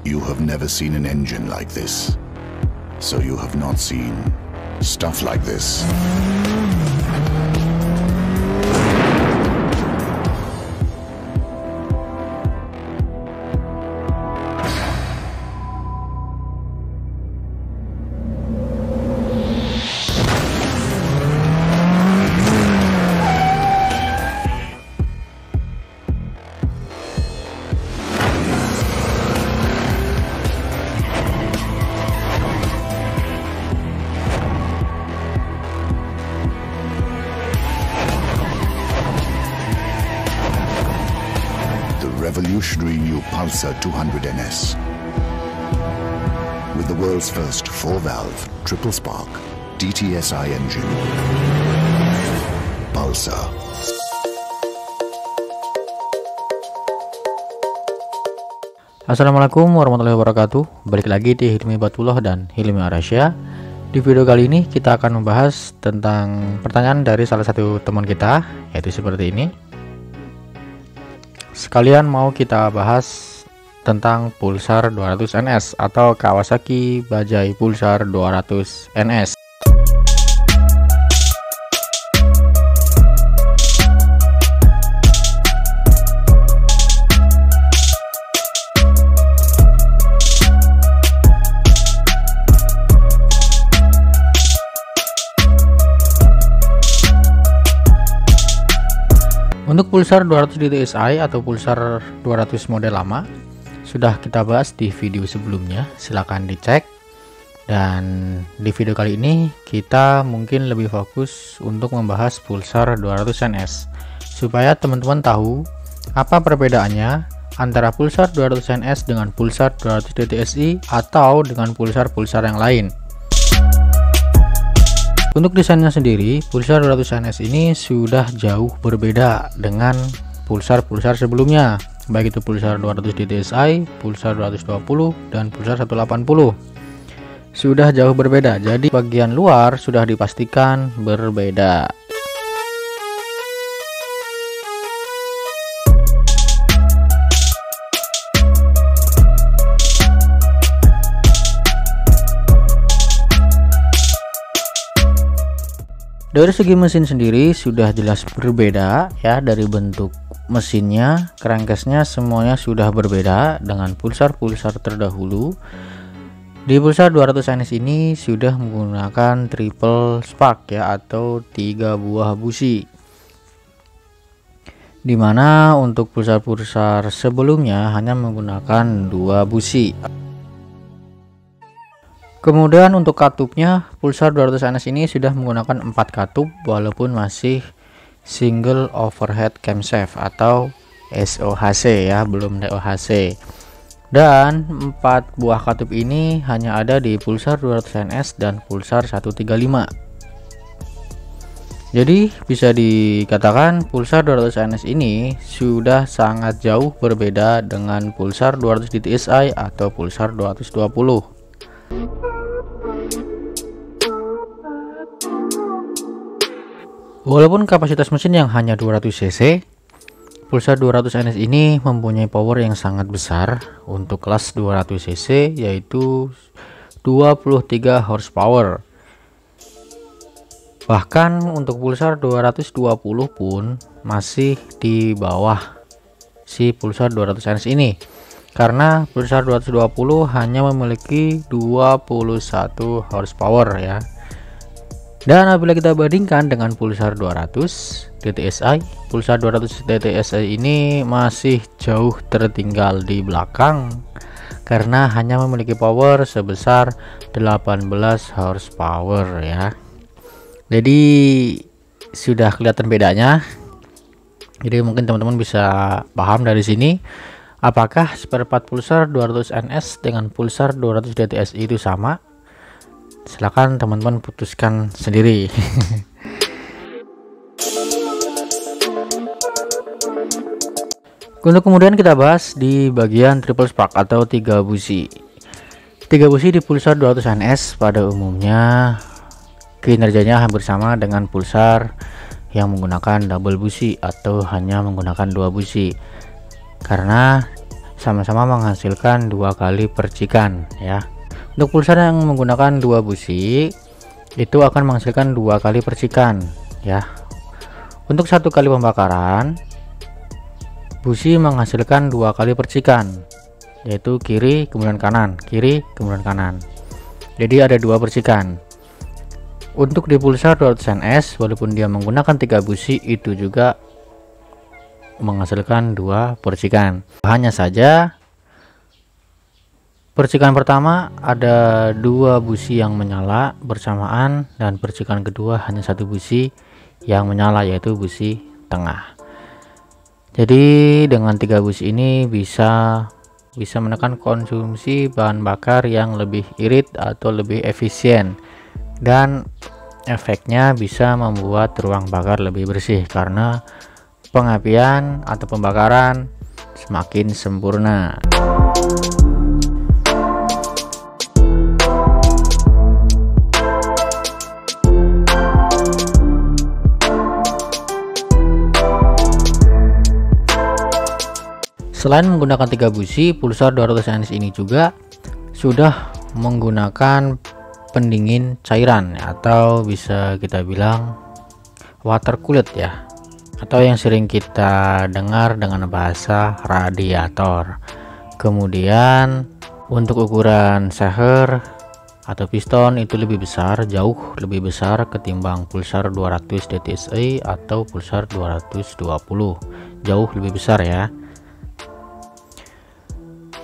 You have never seen an engine like this, so you have not seen stuff like this. Revolutionary new Pulsar 200 NS with the world's first 4-valve triple spark DTSI engine. Pulsar. Assalamualaikum warahmatullahi wabarakatuh. Balik lagi di Hilmi Batullah dan Hilmi Arasya. Di video kali ini kita akan membahas tentang pertanyaan dari salah satu teman kita, yaitu seperti ini. Sekalian mau kita bahas tentang Pulsar 200 NS atau Kawasaki Bajaj Pulsar 200 NS. Untuk Pulsar 200 DTSI atau Pulsar 200 model lama sudah kita bahas di video sebelumnya, silahkan dicek. Dan di video kali ini kita mungkin lebih fokus untuk membahas Pulsar 200 NS supaya teman-teman tahu apa perbedaannya antara Pulsar 200 NS dengan Pulsar 200 DTSI atau dengan pulsar-pulsar yang lain. Untuk desainnya sendiri, Pulsar 200 NS ini sudah jauh berbeda dengan pulsar-pulsar sebelumnya, baik itu Pulsar 200 DTSI, Pulsar 220, dan Pulsar 180. Sudah jauh berbeda, jadi bagian luar sudah dipastikan berbeda. Dari segi mesin sendiri sudah jelas berbeda ya, dari bentuk mesinnya, crankcase-nya semuanya sudah berbeda dengan pulsar-pulsar terdahulu. Di Pulsar 200 NS ini sudah menggunakan triple spark ya, atau 3 buah busi. Dimana untuk pulsar-pulsar sebelumnya hanya menggunakan 2 busi. Kemudian untuk katupnya, Pulsar 200 NS ini sudah menggunakan 4 katup walaupun masih single overhead camshaft atau SOHC ya, belum DOHC. Dan 4 buah katup ini hanya ada di Pulsar 200 NS dan Pulsar 135. Jadi bisa dikatakan Pulsar 200 NS ini sudah sangat jauh berbeda dengan Pulsar 200 DTSI atau Pulsar 220. Walaupun kapasitas mesin yang hanya 200 cc, Pulsar 200 NS ini mempunyai power yang sangat besar untuk kelas 200 cc, yaitu 23 horsepower. Bahkan untuk Pulsar 220 pun masih di bawah si Pulsar 200 NS ini, karena Pulsar 220 hanya memiliki 21 horsepower ya. Dan apabila kita bandingkan dengan Pulsar 200 DTSI, Pulsar 200 DTSI ini masih jauh tertinggal di belakang karena hanya memiliki power sebesar 18 horsepower ya. Jadi sudah kelihatan bedanya. Jadi mungkin teman-teman bisa paham dari sini apakah spare part Pulsar 200 NS dengan Pulsar 200 DTSI itu sama. Silakan teman-teman putuskan sendiri. Untuk kemudian kita bahas di bagian triple spark atau 3 busi. 3 busi di Pulsar 200 NS pada umumnya kinerjanya hampir sama dengan Pulsar yang menggunakan double busi atau hanya menggunakan 2 busi. Karena sama-sama menghasilkan 2 kali percikan ya. Untuk pulsar yang menggunakan 2 busi itu akan menghasilkan 2 kali percikan ya. Untuk 1 kali pembakaran busi menghasilkan 2 kali percikan, yaitu kiri kemudian kanan, kiri kemudian kanan. Jadi ada 2 percikan. Untuk di pulsar 200 NS walaupun dia menggunakan 3 busi itu juga menghasilkan 2 percikan. Hanya saja percikan pertama ada 2 busi yang menyala bersamaan dan percikan kedua hanya 1 busi yang menyala, yaitu busi tengah. Jadi dengan 3 busi ini bisa menekan konsumsi bahan bakar yang lebih irit atau lebih efisien, dan efeknya bisa membuat ruang bakar lebih bersih karena pengapian atau pembakaran semakin sempurna. Selain menggunakan 3 busi, pulsar 200 NS ini juga sudah menggunakan pendingin cairan atau bisa kita bilang water cooler ya, atau yang sering kita dengar dengan bahasa radiator. Kemudian untuk ukuran seher atau piston itu lebih besar, jauh lebih besar ketimbang pulsar 200 DTSI atau pulsar 220, jauh lebih besar ya.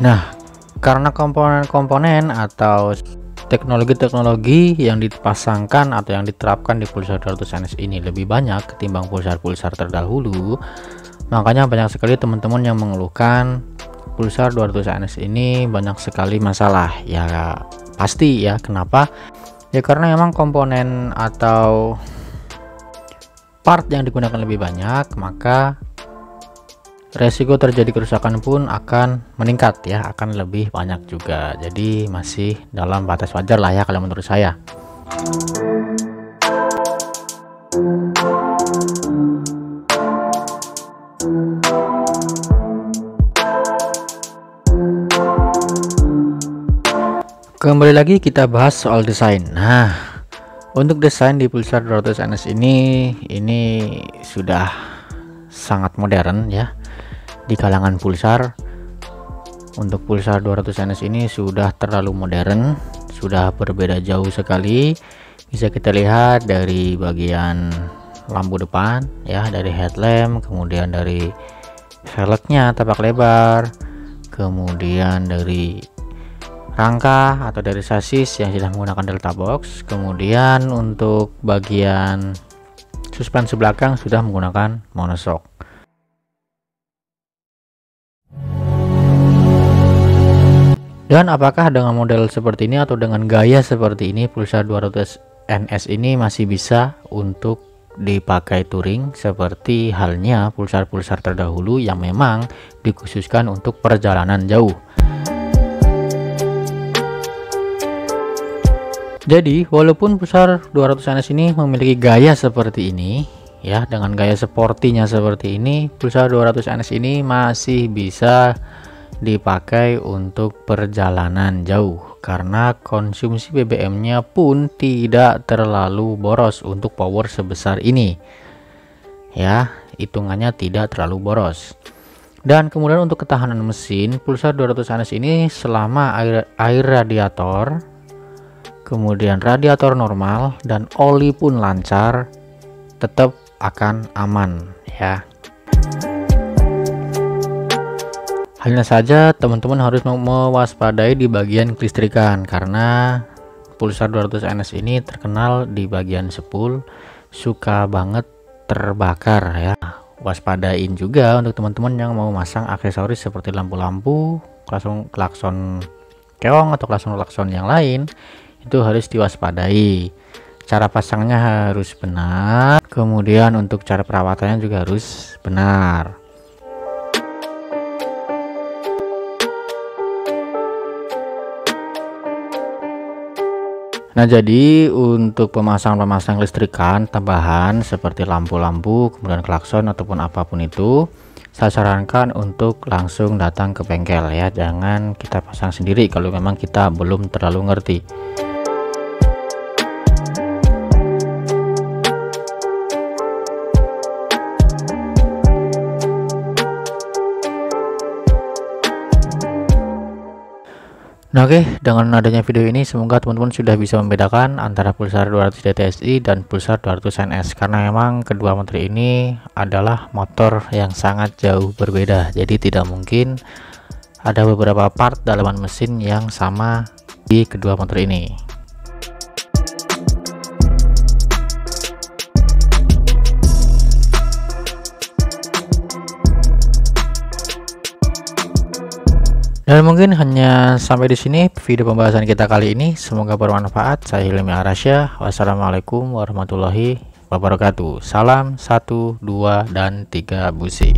Nah, karena komponen-komponen atau teknologi-teknologi yang dipasangkan atau yang diterapkan di pulsar 200 NS ini lebih banyak ketimbang pulsar-pulsar terdahulu, makanya banyak sekali teman-teman yang mengeluhkan pulsar 200 NS ini banyak sekali masalah. Ya pasti ya, kenapa? Ya karena memang komponen atau part yang digunakan lebih banyak, maka resiko terjadi kerusakan pun akan meningkat ya, akan lebih banyak juga. Jadi masih dalam batas wajar lah ya kalau menurut saya. Kembali lagi kita bahas soal desain. Nah, untuk desain di pulsar 200 NS ini sudah sangat modern ya di kalangan pulsar. Untuk pulsar 200 NS ini sudah terlalu modern, sudah berbeda jauh sekali. Bisa kita lihat dari bagian lampu depan ya, dari headlamp, kemudian dari velgnya tapak lebar, kemudian dari rangka atau dari sasis yang sudah menggunakan delta box, kemudian untuk bagian suspensi belakang sudah menggunakan monoshock. Dan apakah dengan model seperti ini atau dengan gaya seperti ini pulsar 200 NS ini masih bisa untuk dipakai touring seperti halnya pulsar-pulsar terdahulu yang memang dikhususkan untuk perjalanan jauh? Jadi walaupun pulsar 200 NS ini memiliki gaya seperti ini ya, dengan gaya sportinya seperti ini, pulsar 200 NS ini masih bisa dipakai untuk perjalanan jauh karena konsumsi BBM-nya pun tidak terlalu boros untuk power sebesar ini ya, hitungannya tidak terlalu boros. Dan kemudian untuk ketahanan mesin, pulsar 200 NS ini selama air radiator, kemudian radiator normal dan oli pun lancar, tetap akan aman ya. Hanya saja teman-teman harus mewaspadai di bagian kelistrikan karena pulsar 200 NS ini terkenal di bagian spool suka banget terbakar ya. Waspadain juga untuk teman-teman yang mau masang aksesoris seperti lampu-lampu, klakson keong atau klakson yang lain, itu harus diwaspadai. Cara pasangnya harus benar, kemudian untuk cara perawatannya juga harus benar. Nah, jadi untuk pemasang listrikan tambahan seperti lampu-lampu, kemudian klakson ataupun apapun itu saya sarankan untuk langsung datang ke bengkel ya, jangan kita pasang sendiri kalau memang kita belum terlalu ngerti. Nah oke, dengan adanya video ini semoga teman-teman sudah bisa membedakan antara pulsar 200 DTSI dan pulsar 200 NS, karena memang kedua motor ini adalah motor yang sangat jauh berbeda, jadi tidak mungkin ada beberapa part dalaman mesin yang sama di kedua motor ini. Dan mungkin hanya sampai di sini video pembahasan kita kali ini. Semoga bermanfaat. Saya Hilmi Arasya. Wassalamualaikum warahmatullahi wabarakatuh. Salam 1, 2, dan 3 busi.